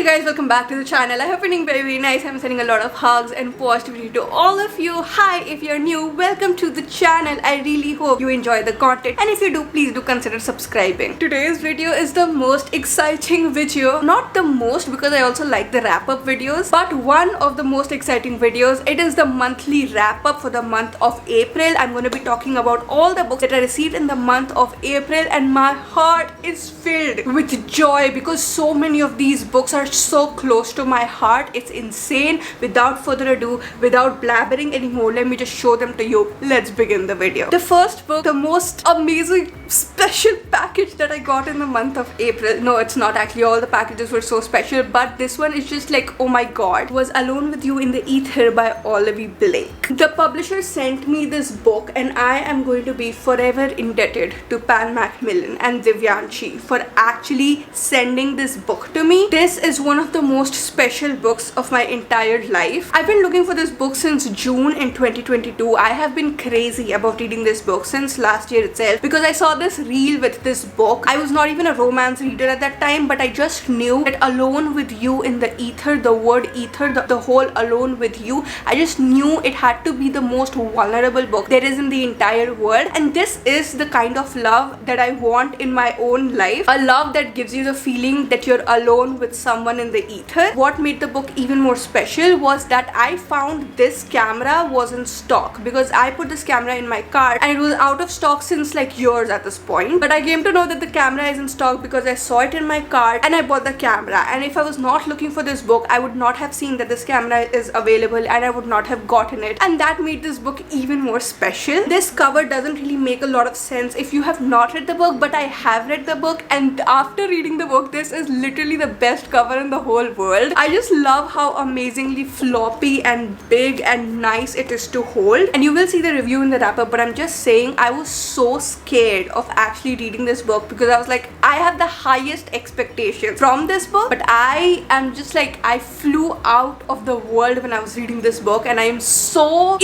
guys, welcome back to the channel. I hope you're doing very nice. I'm sending a lot of hugs and positivity to all of you. Hi, if you're new, welcome to the channel. I really hope you enjoy the content, and if you do, please do consider subscribing. Today's video is the most exciting video. Not the most, because I also like the wrap-up videos, but one of the most exciting videos. It is the monthly wrap-up for the month of April. I'm going to be talking about all the books that I received in the month of April, and my heart is filled with joy because so many of these books are so close to my heart. It's insane. Without further ado, without blabbering anymore, let me just show them to you. Let's begin the video. The first book, the most amazing special package that I got in the month of April. No, it's not actually. All the packages were so special, but this one is just like, oh my god, was Alone with You in the Ether by Olivia Blake. The publisher sent me this book, and I am going to be forever indebted to Pan Macmillan and Divyanshi for actually sending this book to me. This is one of the most special books of my entire life. I've been looking for this book since June in 2022. I have been crazy about reading this book since last year itself because I saw this reel with this book. I was not even a romance reader at that time, but I just knew that Alone with You in the Ether, the word ether, the whole Alone with You, I just knew it had to be the most vulnerable book there is in the entire world. And this is the kind of love that I want in my own life. A love that gives you the feeling that you're alone with someone in the ether. What made the book even more special was that I found this camera was in stock because I put this camera in my cart and it was out of stock since like years at this point. But I came to know that the camera is in stock because I saw it in my cart and I bought the camera. And if I was not looking for this book, I would not have seen that this camera is available and I would not have gotten it. And that made this book even more special. This cover doesn't really make a lot of sense if you have not read the book, but I have read the book, and after reading the book, this is literally the best cover in the whole world. I just love how amazingly floppy and big and nice it is to hold, and you will see the review in the wrap-up. But I'm just saying, I was so scared of actually reading this book because I was like, I have the highest expectations from this book, but I am just like, I flew out of the world when I was reading this book, and I am so,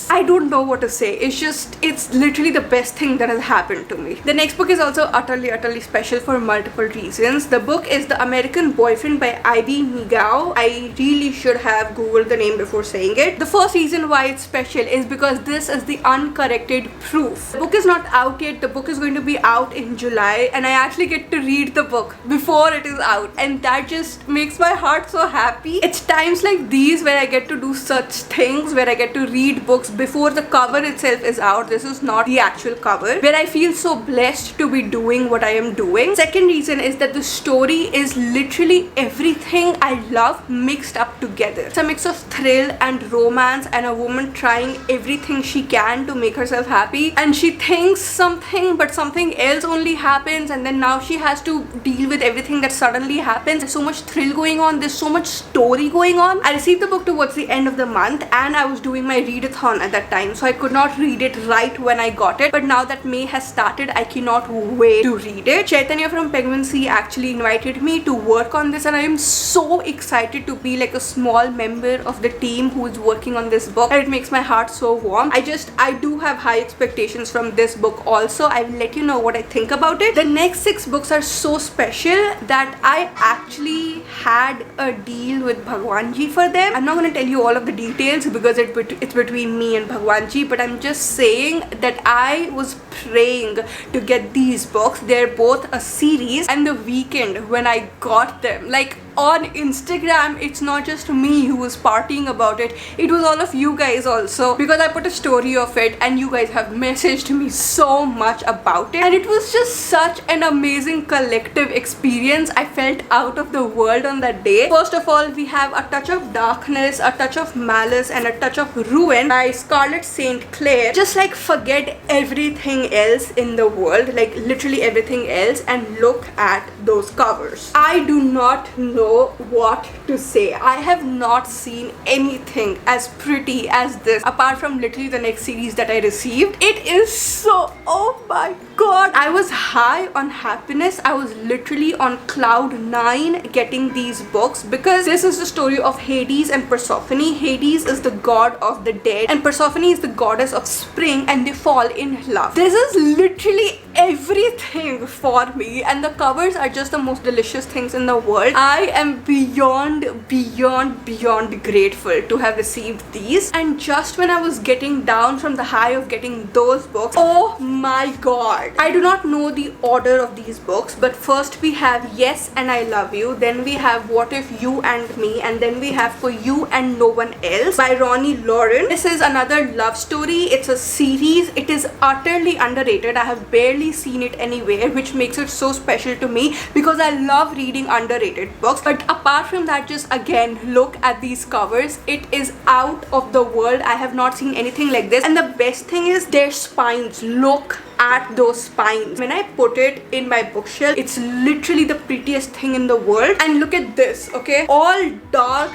I don't know what to say. It's literally the best thing that has happened to me. The next book is also utterly special for multiple reasons. The book is The American Boyfriend by Ivy Nigao. I really should have googled the name before saying it. The first reason why it's special is because this is the uncorrected proof. The book is not out yet. The book is going to be out in July, and I actually get to read the book before it is out, and that just makes my heart so happy. It's times like these where I get to do such things, where I get to read books before the cover itself is out. This is not the actual cover, where I feel so blessed to be doing what I am doing. Second reason is that the story is literally everything I love mixed up together. It's a mix of thrill and romance and a woman trying everything she can to make herself happy, and she thinks something but something else only happens, and then now she has to deal with everything that suddenly happens. There's so much thrill going on, there's so much story going on. I received the book towards the end of the month, and I was doing my readathon at that time, so I could not read it right when I got it, but now that May has started, I cannot wait to read it. Chaitanya from Penguin Sea actually invited me to work on this, and I am so excited to be like a small member of the team who is working on this book, and it makes my heart so warm. I do have high expectations from this book also. I will let you know what I think about it. The next 6 books are so special that I actually had a deal with Bhagwanji for them. I'm not going to tell you all of the details because it's between me and Bhagwanji, but I'm just saying that I was praying to get these books. They're both a series, and the weekend when I got them, like on Instagram, it's not just me who was partying about it, it was all of you guys also, because I put a story of it and you guys have messaged me so much about it, and it was just such an amazing collective experience. I felt out of the world on that day. First of all, we have A Touch of Darkness, A Touch of Malice, and A Touch of Ruin by Scarlett St. Clair. Just like forget everything else in the world, like literally everything else, and look at those covers. I do not know what to say. I have not seen anything as pretty as this apart from literally the next series that I received. It is so, oh my god, I was high on happiness. I was literally on cloud 9 getting these books because this is the story of Hades and Persephone. Hades is the god of the dead and Persephone is the goddess of spring, and they fall in love. This is literally everything for me, and the covers are just the most delicious things in the world. I am beyond grateful to have received these. And just when I was getting down from the high of getting those books, oh my god, I do not know the order of these books, but first we have Yes and I Love You, then we have What If You and Me, and then we have For You and No One Else by Ronnie Lauren. This is another love story. It's a series. It is utterly underrated. I have barely seen it anywhere, which makes it so special to me because I love reading underrated books. But apart from that, just again look at these covers. It is out of the world. I have not seen anything like this, and the best thing is their spines. Look at those spines. When I put it in my bookshelf, it's literally the prettiest thing in the world. And look at this, okay, all dark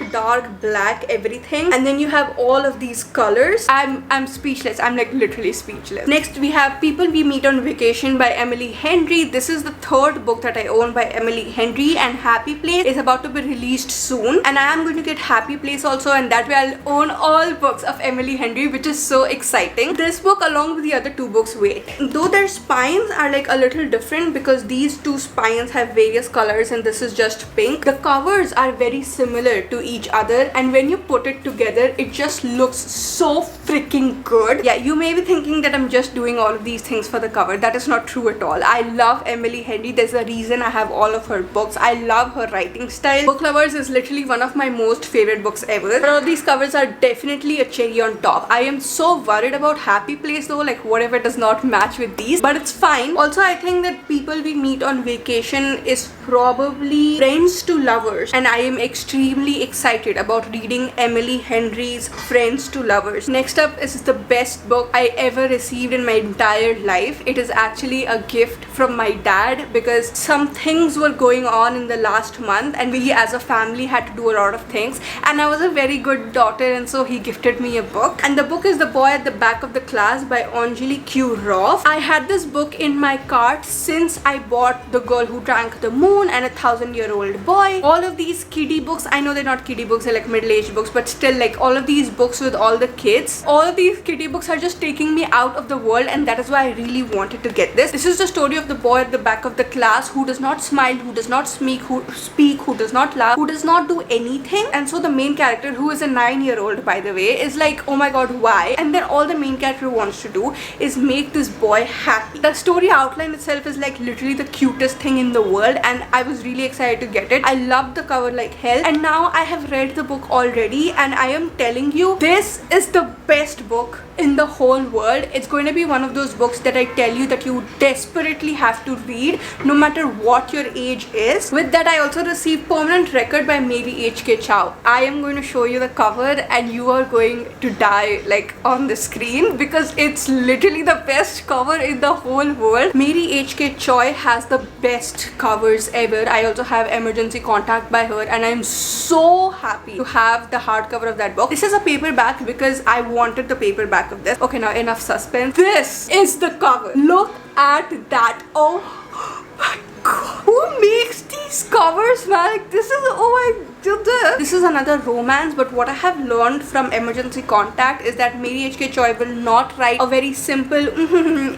black everything, and then you have all of these colors. I'm speechless. I'm like literally speechless. Next we have People We Meet on Vacation by Emily Henry. This is the third book that I own by Emily Henry, and Happy Place is about to be released soon, and I am going to get Happy Place also, and that way I'll own all books of Emily Henry, which is so exciting. This book along with the other two books, wait, though their spines are like a little different because these two spines have various colors and this is just pink, the covers are very similar to each other, and when you put it together it just looks so freaking good. Yeah, you may be thinking that I'm just doing all of these things for the cover. That is not true at all. I love Emily Henry. There's a reason I have all of her books. I love her writing style. Book Lovers is literally one of my most favorite books ever. All of these covers are definitely a cherry on top. I am so worried about Happy Place though, like whatever does not match with these, but it's fine. Also, I think that People We Meet on Vacation is probably Friends to Lovers, and I am extremely excited about reading Emily Henry's Friends to Lovers. Next up is the best book I ever received in my entire life. It is actually a gift from my dad because some things were going on in the last month and we as a family had to do a lot of things, and I was a very good daughter, and so he gifted me a book, and the book is The Boy at the Back of the Class by Anjali Q. Roth. I had this book in my cart since I bought The Girl Who Drank the Moon and A 1,000-Year-Old Boy. All of these kiddie books, I know they're not kiddie books, they're like middle-aged books, but still, like all of these books with all the kids, all of these kiddie books are just taking me out of the world, and that is why I really wanted to get this. This is the story of the boy at the back of the class who does not smile, who does not speak, who does not laugh, who does not do anything, and so the main character, who is a 9-year-old by the way, is like, oh my god, why? And then all the main character wants to do is make this boy happy. The story outline itself is like literally the cutest thing in the world, and I was really excited to get it. I loved the cover like hell, and now I have read the book already, and I am telling you, this is the best book in the whole world. It's going to be one of those books that I tell you that you desperately have to read no matter what your age is. With that, I also received Permanent Record by Mary H.K. Chow. I am going to show you the cover and you are going to die like on the screen because it's literally the best cover in the whole world. Mary H.K. Choi has the best covers ever. I also have Emergency Contact by her, and I'm so happy to have the hardcover of that book. This is a paperback because I wanted the paperback of this. Okay, now enough suspense. This is the cover. Look at that. Oh my god. Who makes these covers, man? Like, this is, oh my god. This is another romance, but what I have learned from Emergency Contact is that Mary H.K. Choi will not write a very simple,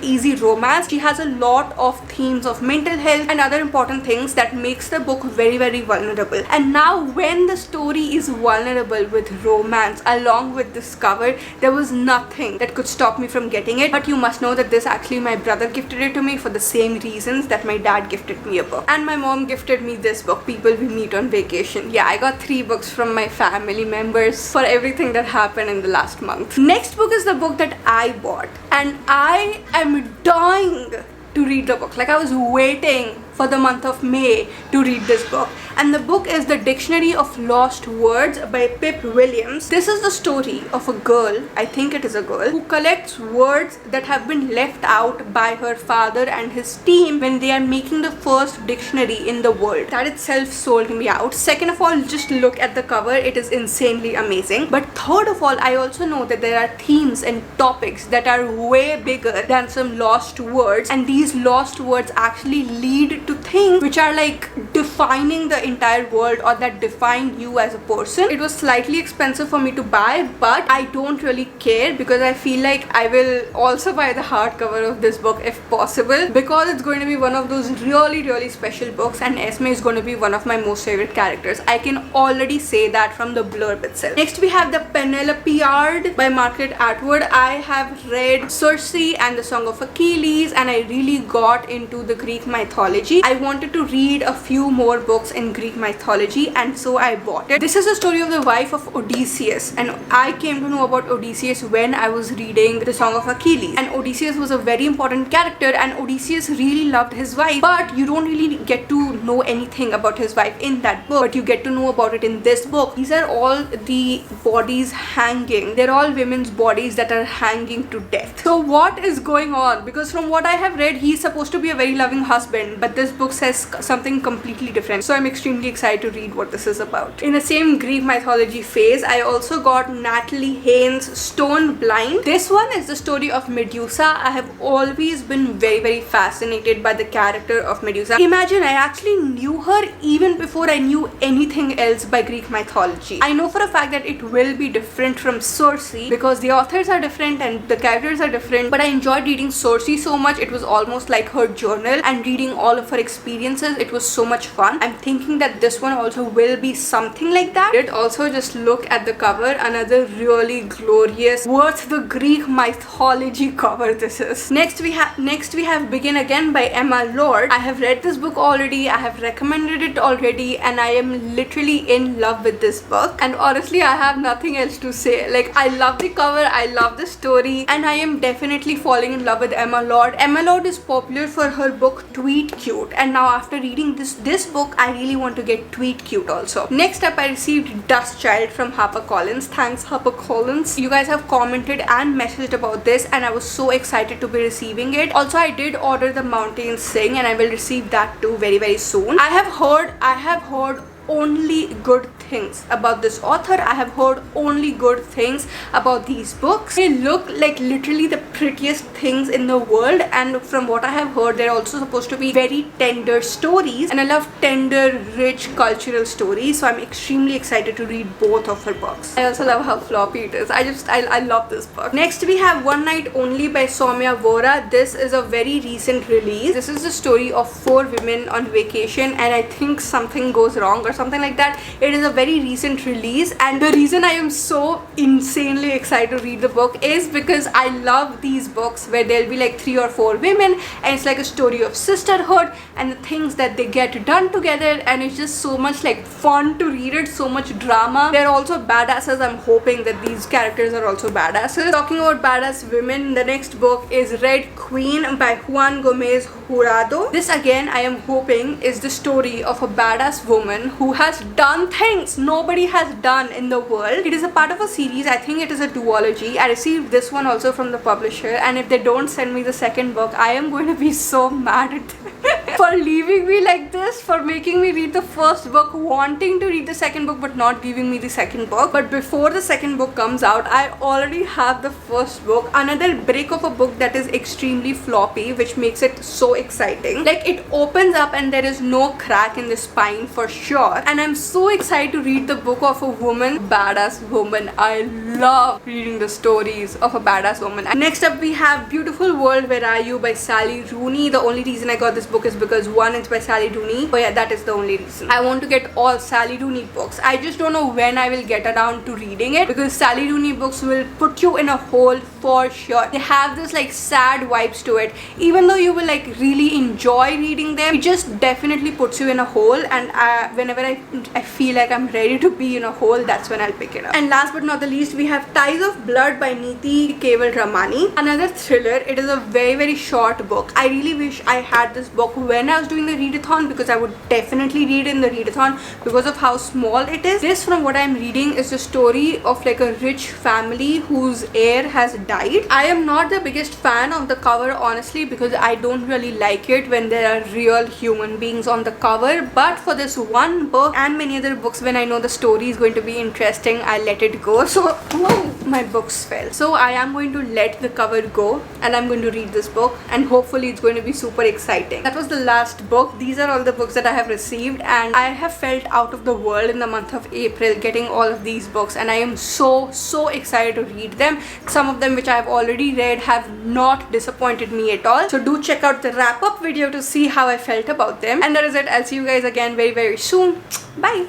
easy romance. She has a lot of themes of mental health and other important things that makes the book very, very vulnerable. And now when the story is vulnerable with romance along with this cover, there was nothing that could stop me from getting it. But you must know that this actually my brother gifted it to me for the same reasons that my dad gifted me a book. And my mom gifted me this book, People We Meet on Vacation. Yeah, I got 3 books from my family members for everything that happened in the last month. Next book is the book that I bought, and I am dying to read the book. Like, I was waiting for the month of May to read this book, and the book is The Dictionary of Lost Words by Pip Williams. This is the story of a girl, I think it is a girl, who collects words that have been left out by her father and his team when they are making the first dictionary in the world. That itself sold me out. Second of all, just look at the cover. It is insanely amazing. But third of all, I also know that there are themes and topics that are way bigger than some lost words, and these lost words actually lead related to things which are like defining the entire world or that define you as a person. It was slightly expensive for me to buy, but I don't really care because I feel like I will also buy the hardcover of this book if possible, because it's going to be one of those really special books, and Esme is going to be one of my most favorite characters. I can already say that from the blurb itself. Next we have the Penelopeard by Margaret Atwood. I have read Circe and the Song of Achilles, and I really got into the Greek mythology. I wanted to read a few more books in Greek mythology, and so I bought it. This is the story of the wife of Odysseus, and I came to know about Odysseus when I was reading the Song of Achilles, and Odysseus was a very important character, and Odysseus really loved his wife, but you don't really get to know anything about his wife in that book, but you get to know about it in this book. These are all the bodies hanging. They're all women's bodies that are hanging to death. So what is going on? Because from what I have read, he's supposed to be a very loving husband, but this book says something completely different. So I'm extremely excited to read what this is about. In the same Greek mythology phase, I also got Natalie Haynes' Stone Blind. This one is the story of Medusa. I have always been very fascinated by the character of Medusa. Imagine, I actually knew her even before I knew anything else by Greek mythology. I know for a fact that it will be different from Circe because the authors are different and the characters are different, but I enjoyed reading Circe so much. It was almost like her journal, and reading all of her experiences, it was so much fun. I'm thinking that this one also will be something like that. It also, just look at the cover, another really glorious, worth the Greek mythology cover this is. Next we have Begin Again by Emma Lord. I have read this book already, I have recommended it already, and I am literally in love with this book, and honestly I have nothing else to say. Like, I love the cover, I love the story, and I am definitely falling in love with Emma Lord. Emma Lord is popular for her book Tweet Cute, and now after reading this book, I really want to get Tweet Cute also. Next up, I received Dust Child from HarperCollins. Thanks HarperCollins. You guys have commented and messaged about this, and I was so excited to be receiving it. Also, I did order The Mountains Sing, and I will receive that too very soon. I have heard only good things about this author. I have heard only good things about these books. They look like literally the prettiest things in the world, and from what I have heard, they're also supposed to be very tender stories, and I love tender, rich cultural stories, so I'm extremely excited to read both of her books. I also love how floppy it is. I love this book. Next we have One Night Only by Soumya Vora. This is a very recent release. This is the story of 4 women on vacation, and I think something goes wrong or something like that. It is a very recent release, and the reason I am so insanely excited to read the book is because I love these books where there'll be like 3 or 4 women, and it's like a story of sisterhood and the things that they get done together, and it's just so much like fun to read it, so much drama. They're also badasses. I'm hoping that these characters are also badasses. Talking about badass women, the next book is Red Queen by Juan Gomez Jurado. This again, I am hoping, is the story of a badass woman who has done things nobody has done in the world. It is a part of a series. I think it is a duology. I received this one also from the publisher, and if they don't send me the second book, I am going to be so mad at them for leaving me like this, for making me read the first book, wanting to read the second book but not giving me the second book. But before the second book comes out, I already have the first book. Another break of a book that is extremely floppy, which makes it so exciting. Like, it opens up and there is no crack in the spine for sure, and I'm so excited to read the book of a woman, badass woman. I love reading the stories of a badass woman. And next up we have Beautiful World, Where Are You by Sally Rooney. The only reason I got this book is because one, it's by Sally Rooney. Oh yeah, that is the only reason. I want to get all Sally Rooney books. I just don't know when I will get around to reading it, because Sally Rooney books will put you in a hole for sure. They have this like sad vibes to it. Even though you will like really enjoy reading them, it just definitely puts you in a hole, and whenever I feel like I'm ready to be in a hole, that's when I'll pick it up. And last but not the least, we have Ties of Blood by Neeti Keval Ramani. Another thriller. It is a very short book. I really wish I had this book when I was doing the readathon, because I would definitely read in the readathon because of how small it is. This, from what I'm reading, is the story of like a rich family whose heir has died. I am not the biggest fan of the cover, honestly, because I don't really like it when there are real human beings on the cover, but for this one book and many other books, when I know the story is going to be interesting, I let it go. So, whoa, my books fell. So I am going to let the cover go, and I'm going to read this book, and hopefully it's going to be super exciting. That was the last book. These are all the books that I have received, and I have felt out of the world in the month of April getting all of these books, and I am so excited to read them. Some of them which I have already read have not disappointed me at all. So do check out the wrap up video to see how I felt about them. And that is it. I'll see you guys again very soon. Bye.